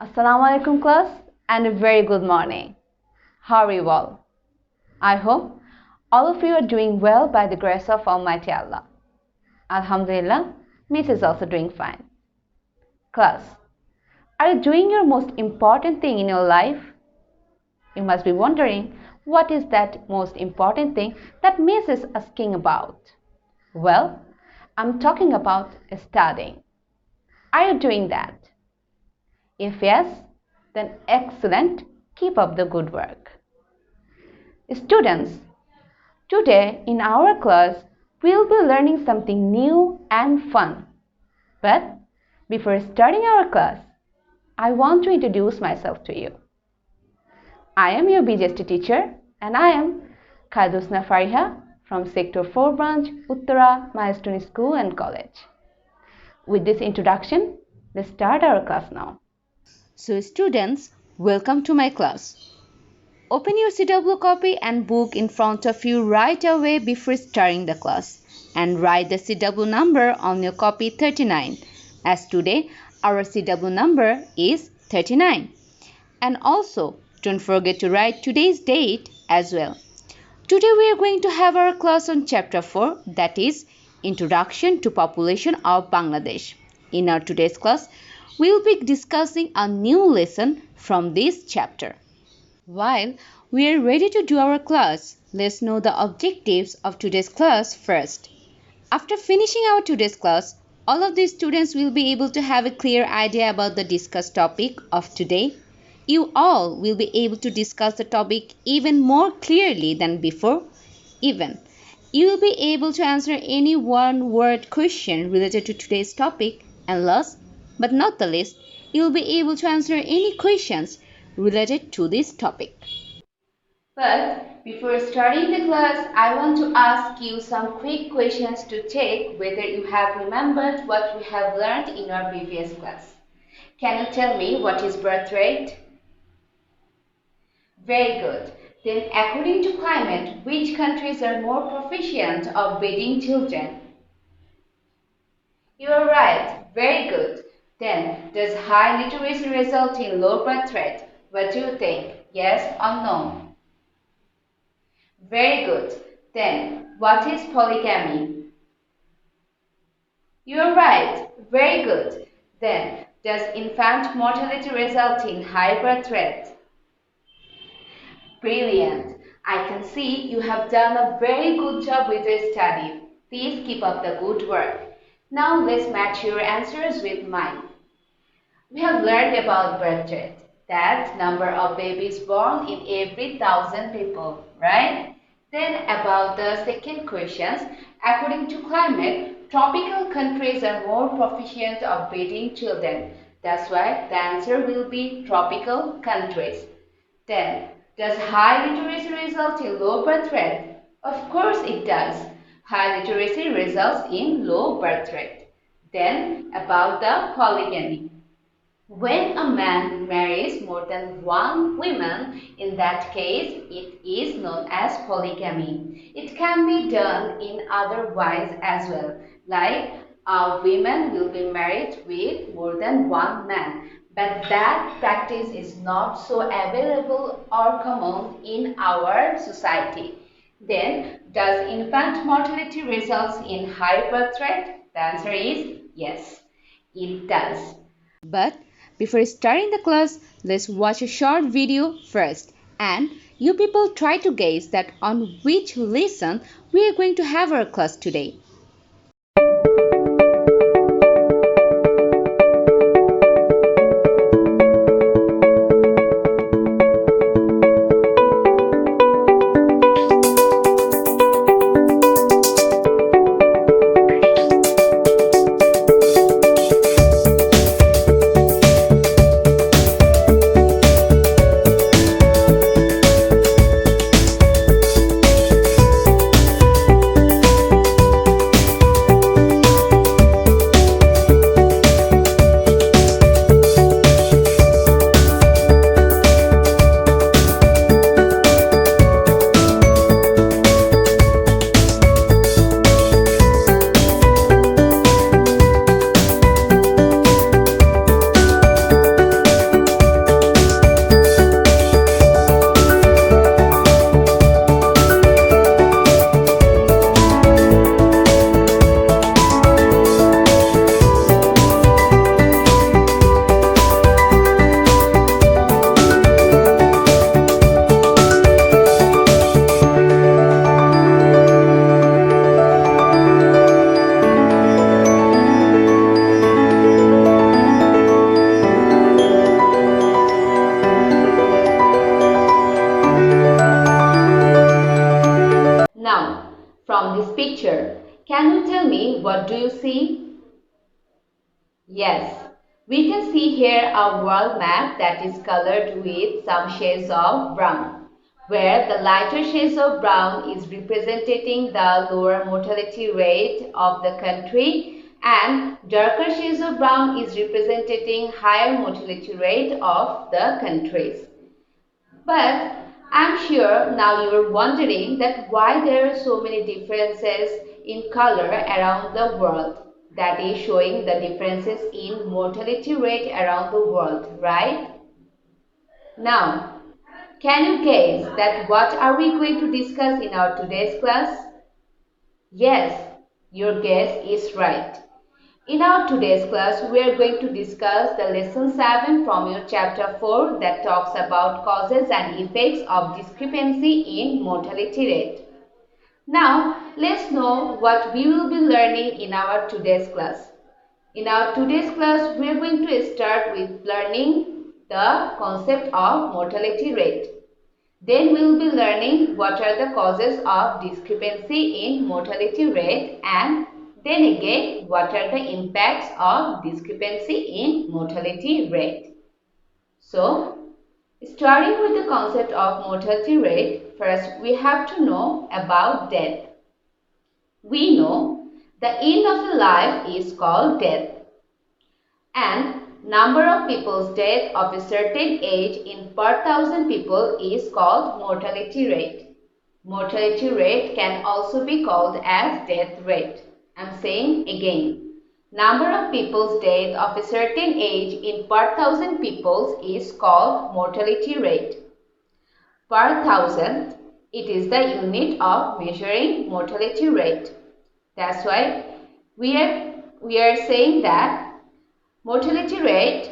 Assalamu alaikum class and a very good morning. How are you all? I hope all of you are doing well by the grace of Almighty Allah. Alhamdulillah, Miss is also doing fine. Class, are you doing your most important thing in your life? You must be wondering, what is that most important thing that Miss is asking about? Well, I'm talking about studying. Are you doing that? If yes, then excellent, keep up the good work. Students, today in our class, we'll be learning something new and fun. But before starting our class, I want to introduce myself to you. I am your BGST teacher and I am Khadusna Fariha from Sector 4 branch, Uttara Milestone School and College. With this introduction, let's start our class now. So students, welcome to my class. Open your CW copy and book in front of you right away before starting the class and write the CW number on your copy 39, as today our CW number is 39. And also don't forget to write today's date as well. Today we are going to have our class on chapter 4, that is Introduction to Population of Bangladesh. In our today's class, we will be discussing a new lesson from this chapter. While we are ready to do our class, let's know the objectives of today's class first. After finishing our today's class, all of the students will be able to have a clear idea about the discussed topic of today. You all will be able to discuss the topic even more clearly than before. Even you will be able to answer any one-word question related to today's topic, and last but not the least, you will be able to answer any questions related to this topic. But before starting the class, I want to ask you some quick questions to check whether you have remembered what we have learned in our previous class. Can you tell me what is birth rate? Very good. Then according to climate, which countries are more proficient of breeding children? You are right. Very good. Then, does high literacy result in low birth rate? What do you think? Yes or no? Very good. Then, what is polygamy? You are right. Very good. Then, does infant mortality result in high birth rate? Brilliant. I can see you have done a very good job with your study. Please keep up the good work. Now let's match your answers with mine. We have learned about birth rate, that number of babies born in every 1,000 people, right? Then about the second questions, according to climate, tropical countries are more proficient of breeding children. That's why the answer will be tropical countries. Then, does high literacy result in low birth rate? Of course it does. High literacy results in low birth rate. Then, about the polygamy. When a man marries more than one woman, in that case, it is known as polygamy. It can be done in other ways as well, like women will be married with more than one man. But that practice is not so available or common in our society. Then, does infant mortality results in high birth rate? The answer is yes, it does. But before starting the class, let's watch a short video first. And you people try to guess that on which lesson we are going to have our class today. me, what do you see? Yes, we can see here a world map that is colored with some shades of brown, where the lighter shades of brown is representing the lower mortality rate of the country and darker shades of brown is representing higher mortality rate of the countries. But I'm sure now you're wondering that why there are so many differences in color around the world. That is showing the differences in mortality rate around the world, right? Now, can you guess that what are we going to discuss in our today's class? Yes, your guess is right. In our today's class, we are going to discuss the lesson 7 from your chapter 4 that talks about causes and effects of discrepancy in mortality rate. Now, let's know what we will be learning in our today's class. In our today's class, we are going to start with learning the concept of mortality rate. Then we will be learning what are the causes of discrepancy in mortality rate and then again what are the impacts of discrepancy in mortality rate. So, starting with the concept of mortality rate, first we have to know about death. We know the end of a life is called death and number of people's death of a certain age in per thousand people is called mortality rate. Mortality rate can also be called as death rate. I'm saying again, number of people's death of a certain age in per thousand people is called mortality rate. Per thousand, it is the unit of measuring mortality rate. That's why we are saying that mortality rate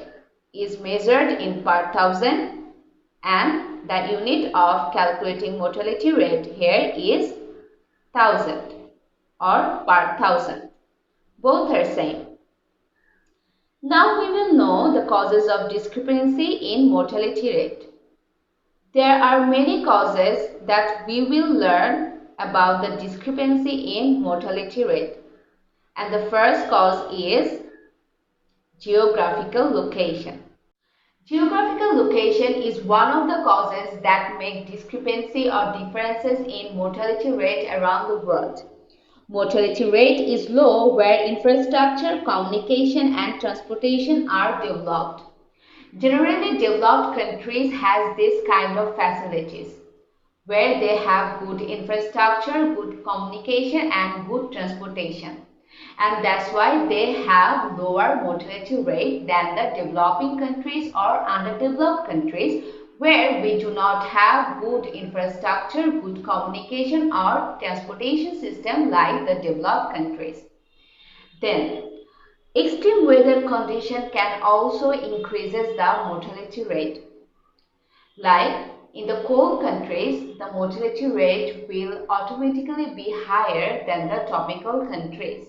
is measured in per thousand and the unit of calculating mortality rate here is thousand or per thousand. Both are same. Now we will know the causes of discrepancy in mortality rate. There are many causes that we will learn about the discrepancy in mortality rate. And the first cause is geographical location. Geographical location is one of the causes that make discrepancy or differences in mortality rate around the world. Mortality rate is low where infrastructure, communication and transportation are developed. Generally, developed countries has this kind of facilities where they have good infrastructure, good communication and good transportation. And that's why they have lower mortality rate than the developing countries or underdeveloped countries where we do not have good infrastructure, good communication or transportation system like the developed countries. Then, extreme weather condition can also increases the mortality rate. Like in the cold countries, the mortality rate will automatically be higher than the tropical countries.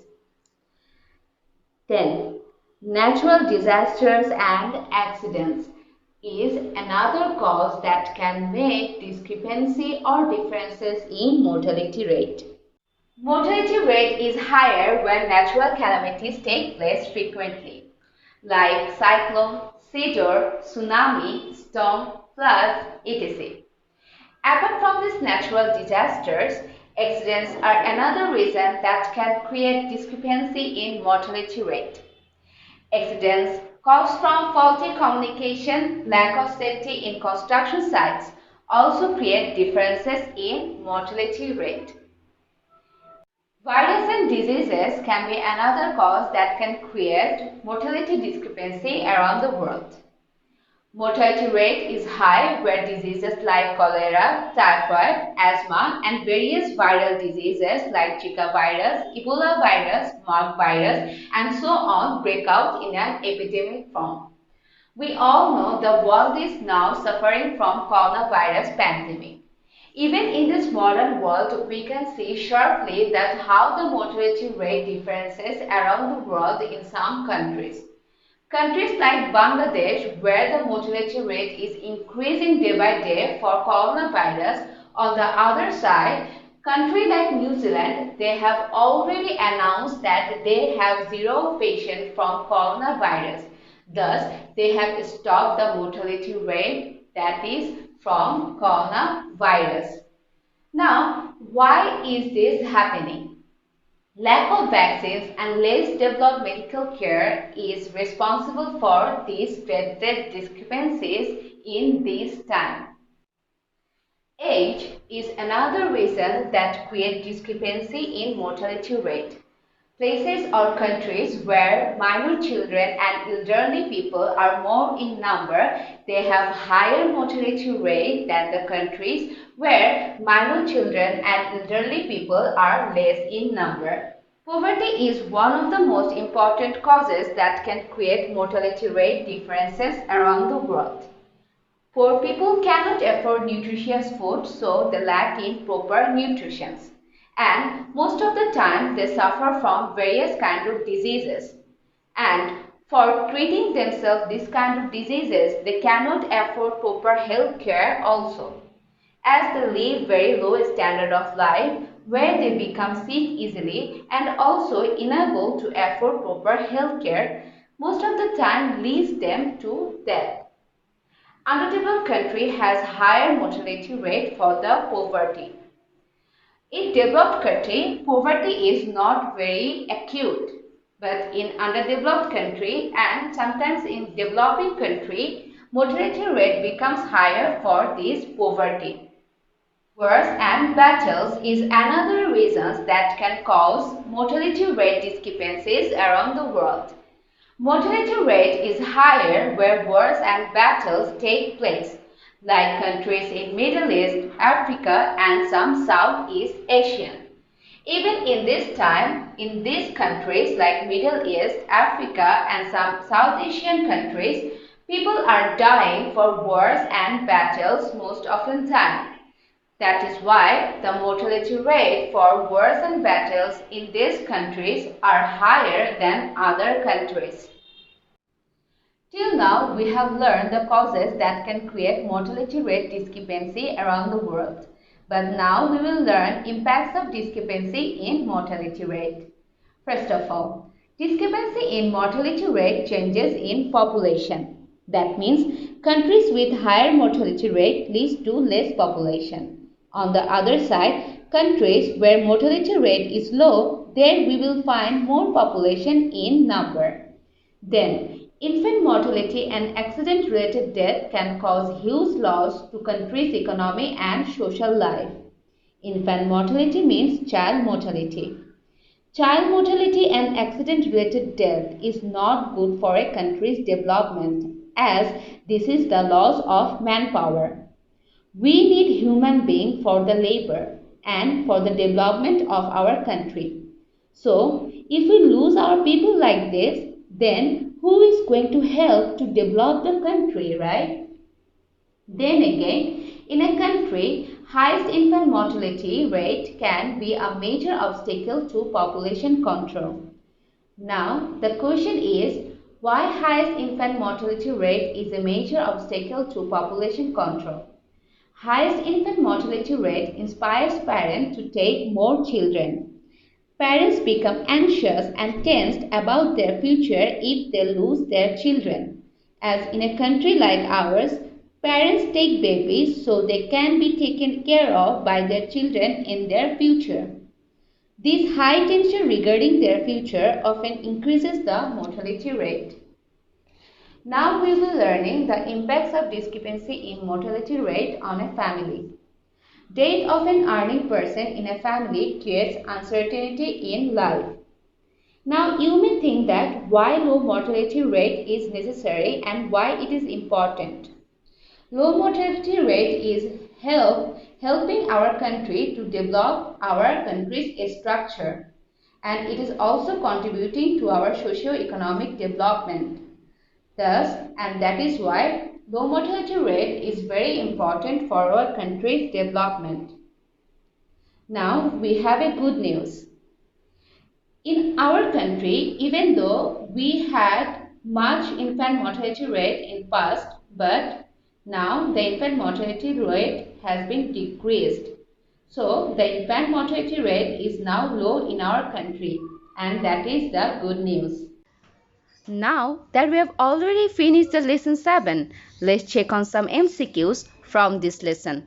Then, natural disasters and accidents is another cause that can make discrepancy or differences in mortality rate. Mortality rate is higher when natural calamities take place frequently, like cyclone, cedar, tsunami, storm, floods, etc. Apart from these natural disasters, accidents are another reason that can create discrepancy in mortality rate. Accidents caused from faulty communication, lack of safety in construction sites also create differences in mortality rate. Virus and diseases can be another cause that can create mortality discrepancy around the world. Mortality rate is high where diseases like cholera, typhoid, asthma and various viral diseases like Zika virus, Ebola virus, Marburg virus and so on break out in an epidemic form. We all know the world is now suffering from coronavirus pandemic. Even in this modern world, we can see sharply that how the mortality rate differences around the world in some countries. Countries like Bangladesh, where the mortality rate is increasing day by day for coronavirus, on the other side, Country like New Zealand, they have already announced that they have zero patients from coronavirus. Thus, they have stopped the mortality rate that is from coronavirus. Now, why is this happening? Lack of vaccines and less developed medical care is responsible for these death discrepancies in this time. Age is another reason that creates discrepancy in mortality rate. Places or countries where minor children and elderly people are more in number, they have higher mortality rate than the countries where minor children and elderly people are less in number. Poverty is one of the most important causes that can create mortality rate differences around the world. Poor people cannot afford nutritious food, so they lack in proper nutrition. And most of the time, they suffer from various kinds of diseases. And for treating themselves these kind of diseases, they cannot afford proper health care also. As they live very low standard of life, where they become sick easily and also unable to afford proper health care, most of the time leads them to death. Underdeveloped country has higher mortality rate for the poverty. In developed country, poverty is not very acute, but in underdeveloped country and sometimes in developing country, mortality rate becomes higher for this poverty. Wars and battles is another reason that can cause mortality rate discrepancies around the world. Mortality rate is higher where wars and battles take place, like countries in Middle East, Africa, and some Southeast Asia. Even in this time, in these countries like Middle East, Africa, and some South Asian countries, people are dying for wars and battles most often time. That is why the mortality rate for wars and battles in these countries are higher than other countries. Till now, we have learned the causes that can create mortality rate discrepancy around the world. But now we will learn impacts of discrepancy in mortality rate. First of all, discrepancy in mortality rate changes in population. That means countries with higher mortality rate leads to less population. On the other side, countries where mortality rate is low, there we will find more population in number. Then, infant mortality and accident-related death can cause huge loss to countries' economy and social life. Infant mortality means child mortality. Child mortality and accident-related death is not good for a country's development, as this is the loss of manpower. We need human beings for the labor and for the development of our country. So, if we lose our people like this, then who is going to help to develop the country, right? Then again, in a country, highest infant mortality rate can be a major obstacle to population control. Now, the question is, why highest infant mortality rate is a major obstacle to population control? Highest infant mortality rate inspires parents to take more children. Parents become anxious and tensed about their future if they lose their children. As in a country like ours, parents take babies so they can be taken care of by their children in their future. This high tension regarding their future often increases the mortality rate. Now we will be learning the impacts of discrepancy in mortality rate on a family. Death of an earning person in a family creates uncertainty in life. Now you may think that why low mortality rate is necessary and why it is important. Low mortality rate is helping our country to develop our country's structure, and it is also contributing to our socio-economic development. Thus, and that is why low mortality rate is very important for our country's development. Now we have a good news. In our country, even though we had much infant mortality rate in past, but now the infant mortality rate has been decreased. So the infant mortality rate is now low in our country, and that is the good news. Now that we have already finished the lesson 7, let's check on some MCQs from this lesson.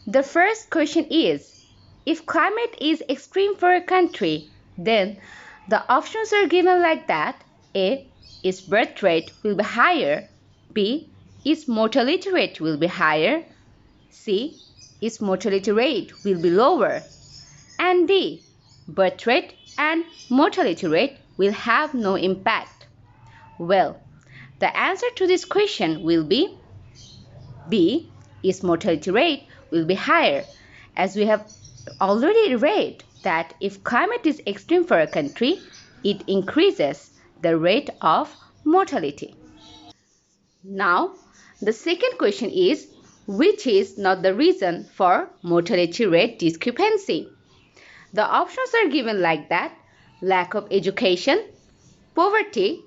The first question is, if climate is extreme for a country, then the options are given like that. A. Its birth rate will be higher. B. Its mortality rate will be higher. C. Its mortality rate will be lower. And D. Birth rate and mortality rate will have no impact. Well, the answer to this question will be B. Its mortality rate will be higher, as we have already read that if climate is extreme for a country, it increases the rate of mortality. Now, the second question is, which is not the reason for mortality rate discrepancy? The options are given like that: lack of education, poverty,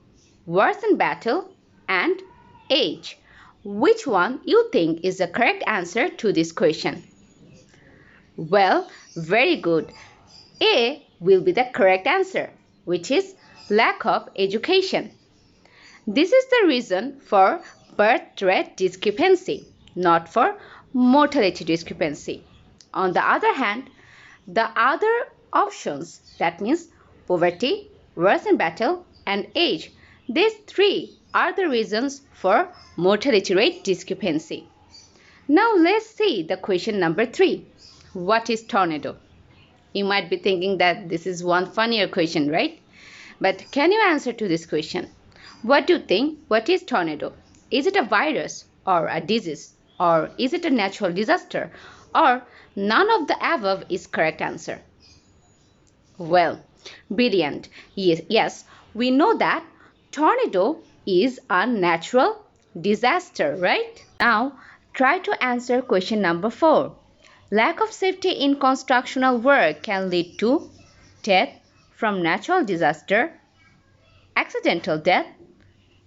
wars and battle, and age. Which one you think is the correct answer to this question? Well, very good. A will be the correct answer, which is lack of education. This is the reason for birth rate discrepancy, not for mortality discrepancy. On the other hand, the other options, that means poverty, wars and battle, and age, these three are the reasons for mortality rate discrepancy. Now let's see the question number 3. What is tornado? You might be thinking that this is one funnier question, right? But can you answer to this question? What do you think? What is tornado? Is it a virus or a disease? Or is it a natural disaster? Or none of the above is correct answer? Well, brilliant. Yes, we know that tornado is a natural disaster, right? Now, try to answer question number 4. Lack of safety in constructional work can lead to death from natural disaster, accidental death,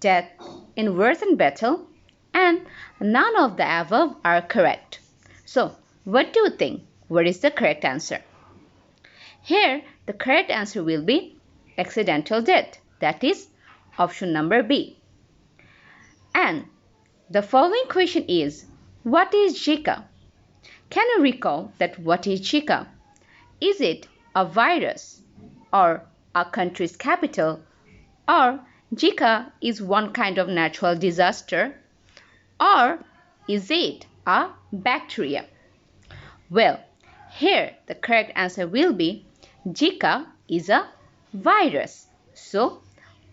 death in wars and battle, and none of the above are correct. So, what do you think? What is the correct answer? Here, the correct answer will be accidental death. That is option number B. And the following question is, what is Zika? Can you recall that what is Zika? Is it a virus or a country's capital, or Zika is one kind of natural disaster, or is it a bacteria? Well, here the correct answer will be Zika is a virus. So,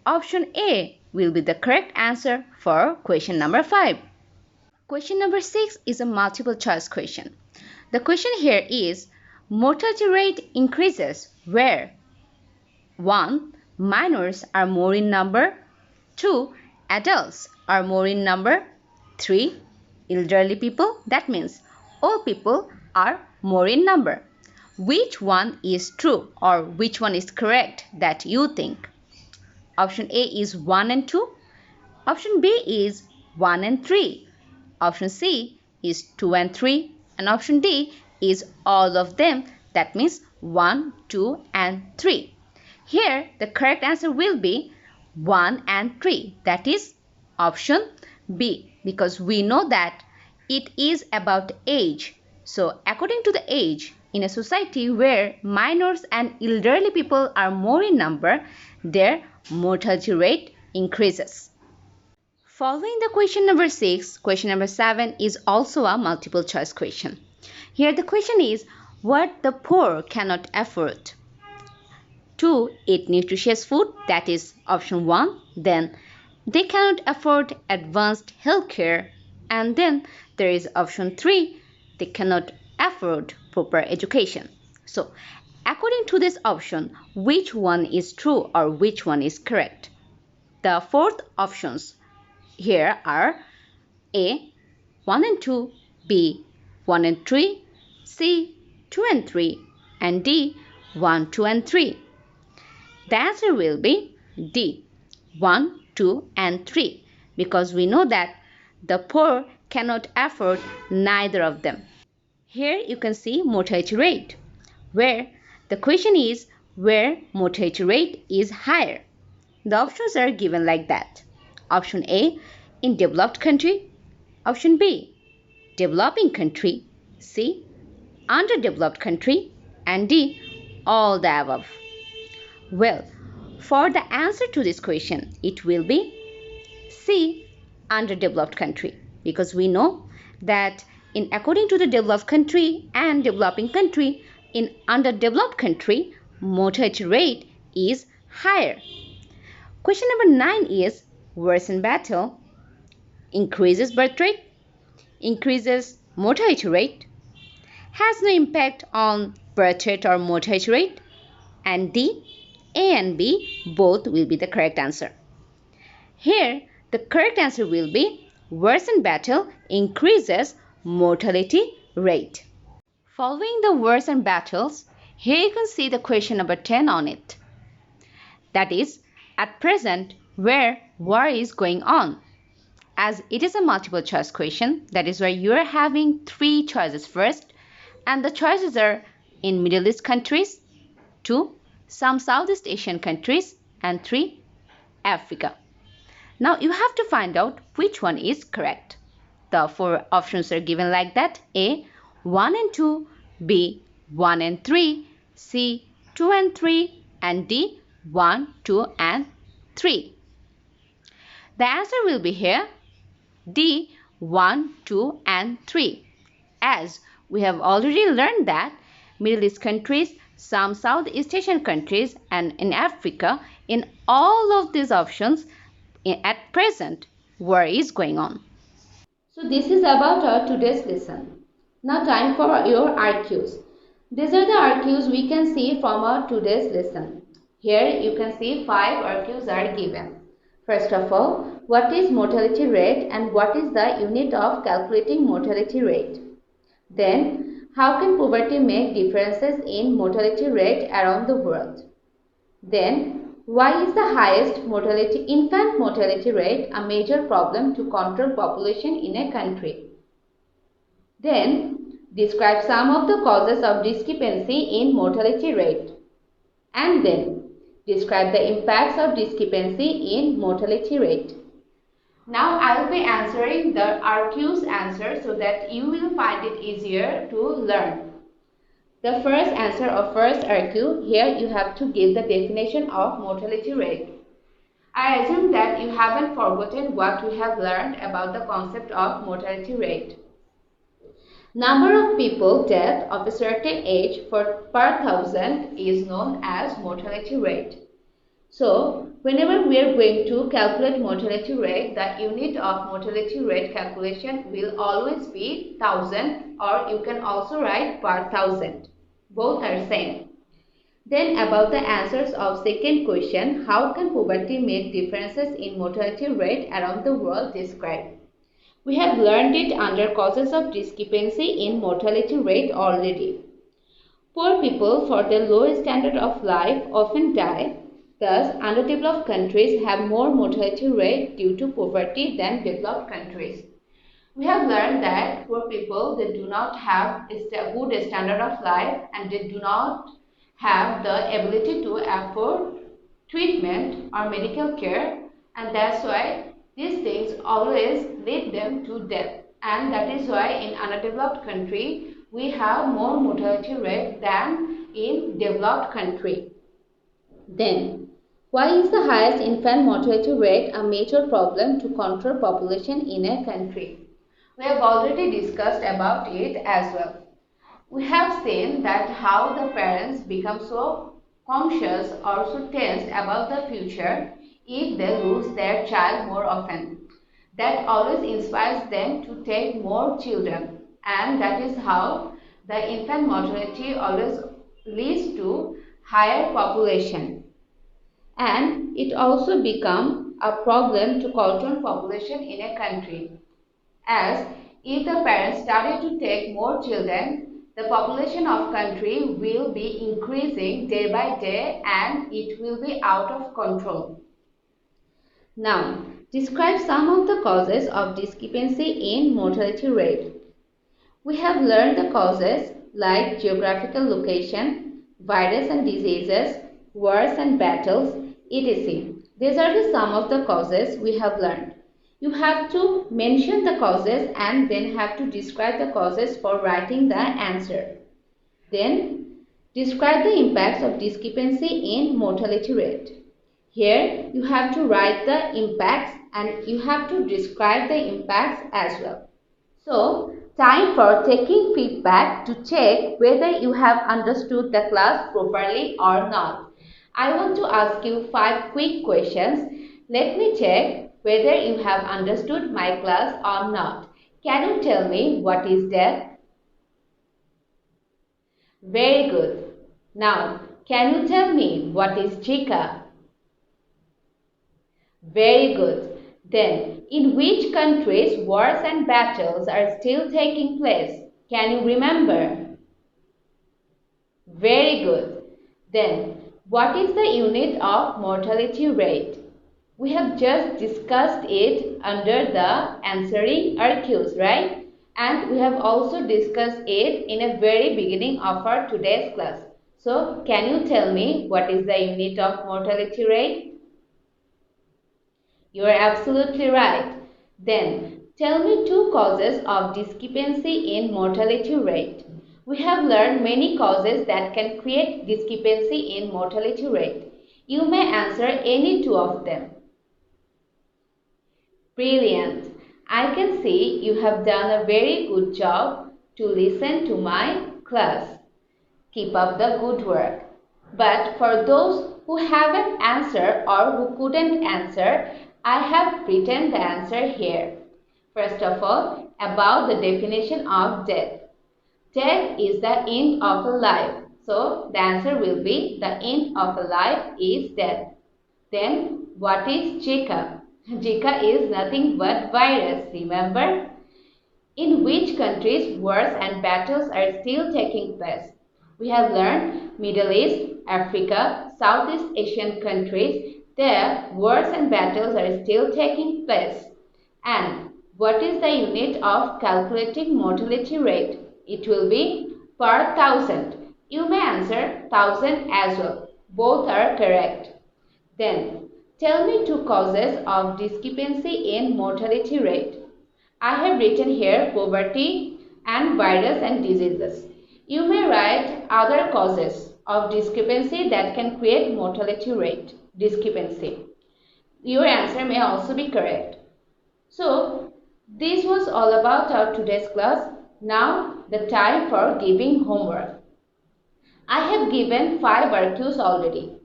option A will be the correct answer for question number 5. Question number 6 is a multiple choice question. The question here is, mortality rate increases where 1. Minors are more in number, 2. Adults are more in number, 3. Elderly people, that means old people, are more in number. Which one is true or which one is correct that you think? Option A is 1 and 2. Option B is 1 and 3. Option C is 2 and 3. And option D is all of them. That means 1, 2 and 3. Here the correct answer will be 1 and 3. That is option B, because we know that it is about age. So according to the age, in a society where minors and elderly people are more in number, their mortality rate increases. Following the question number 6, question number 7 is also a multiple choice question. Here the question is, what the poor cannot afford? To eat nutritious food, that is option 1. Then they cannot afford advanced healthcare. And then there is option 3. They cannot afford proper education. So, according to this option, which one is true or which one is correct? The fourth options here are A, 1 and 2, B, 1 and 3, C, 2 and 3, and D, 1, 2 and 3. The answer will be D, 1, 2 and 3, because we know that the poor cannot afford neither of them. Here you can see mortality rate, where the question is where mortality rate is higher. The options are given like that. Option A, in developed country. Option B, developing country. C, underdeveloped country. And D, all the above. Well, for the answer to this question, it will be C, underdeveloped country, because we know that in according to the developed country and developing country, in underdeveloped country, mortality rate is higher. Question number 9 is worsen battle increases birth rate, increases mortality rate, has no impact on birth rate or mortality rate, and D, A and B both will be the correct answer. Here the correct answer will be worsen battle increases mortality rate. Following the worsen battles, here you can see the question number 10 on it. That is, at present, where war is going on. As it is a multiple choice question, that is why you are having 3 choices first, and the choices are in Middle East countries, 2, some Southeast Asian countries, and 3, Africa. Now you have to find out which one is correct. The 4 options are given like that: A, 1 and 2, B, 1 and 3, C, 2 and 3, and D, 1, 2, and 3. The answer will be here D, 1, 2, and 3. As we have already learned that Middle East countries, some Southeast Asian countries, and in Africa, in all of these options, at present, war is going on. So this is about our today's lesson. Now time for your RQs. These are the RQs we can see from our today's lesson. Here you can see 5 RQs are given. First of all, what is mortality rate and what is the unit of calculating mortality rate? Then, how can poverty make differences in mortality rate around the world? Then, why is the highest infant mortality rate a major problem to control population in a country? Then, describe some of the causes of discrepancy in mortality rate. And then, describe the impacts of discrepancy in mortality rate. Now I will be answering the RQ's answer so that you will find it easier to learn. The first answer of first RQ, here you have to give the definition of mortality rate. I assume that you haven't forgotten what we have learned about the concept of mortality rate. Number of people dead of a certain age per 1,000 is known as mortality rate. So, whenever we are going to calculate mortality rate, the unit of mortality rate calculation will always be 1000, or you can also write per 1000. Both are same. Then about the answers of second question, how can poverty make differences in mortality rate around the world described? We have learned it under causes of discrepancy in mortality rate already. Poor people for their low standard of life often die. Thus, underdeveloped countries have more mortality rate due to poverty than developed countries. We have learned that poor people, they do not have a good standard of life and they do not have the ability to afford treatment or medical care, and that's why these things always lead them to death, and that is why in underdeveloped country we have more mortality rate than in developed country. Then, why is the highest infant mortality rate a major problem to control population in a country? We have already discussed about it as well. We have seen that how the parents become so conscious or so tensed about the future if they lose their child more often. That always inspires them to take more children, and that is how the infant mortality always leads to higher population. And it also becomes a problem to control population in a country. As if the parents started to take more children, the population of country will be increasing day by day and it will be out of control. Now, describe some of the causes of discrepancy in mortality rate. We have learned the causes like geographical location, virus and diseases, wars and battles, etc. These are the some of the causes we have learned. You have to mention the causes and then have to describe the causes for writing the answer. Then, describe the impacts of discrepancy in mortality rate. Here, you have to write the impacts and you have to describe the impacts as well. So, time for taking feedback to check whether you have understood the class properly or not. I want to ask you 5 quick questions. Let me check whether you have understood my class or not. Can you tell me what is death? Very good. Now, can you tell me what is Zika? Very good. Then, in which countries wars and battles are still taking place? Can you remember? Very good. Then, what is the unit of mortality rate? We have just discussed it under the answering RQs, right? And we have also discussed it in a very beginning of our today's class. So, can you tell me what is the unit of mortality rate? You are absolutely right. Then, tell me 2 causes of discrepancy in mortality rate. We have learned many causes that can create discrepancy in mortality rate. You may answer any 2 of them. Brilliant. I can see you have done a very good job to listen to my class. Keep up the good work. But for those who haven't answered or who couldn't answer, I have written the answer here. First of all, about the definition of death. Death is the end of a life. So, the answer will be the end of a life is death. Then, what is Zika? Zika is nothing but virus, remember? In which countries wars and battles are still taking place? We have learned Middle East, Africa, Southeast Asian countries, there wars and battles are still taking place. And what is the unit of calculating mortality rate? It will be per thousand. You may answer 1000 as well. Both are correct. Then, tell me 2 causes of discrepancy in mortality rate. I have written here poverty and virus and diseases. You may write other causes of discrepancy that can create mortality rate discrepancy. Your answer may also be correct. So, this was all about our today's class. Now, the time for giving homework. I have given 5 RQs already.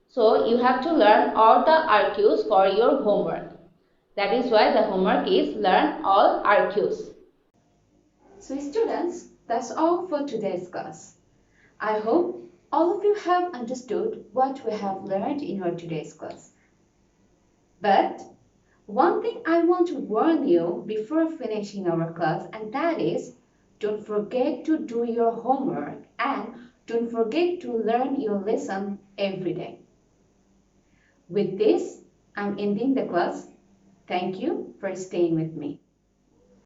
So, you have to learn all the RQs for your homework. That is why the homework is learn all RQs. So students, that's all for today's class. I hope all of you have understood what we have learned in our today's class. But one thing I want to warn you before finishing our class, and that is, don't forget to do your homework and don't forget to learn your lesson every day. With this, I'm ending the class. Thank you for staying with me.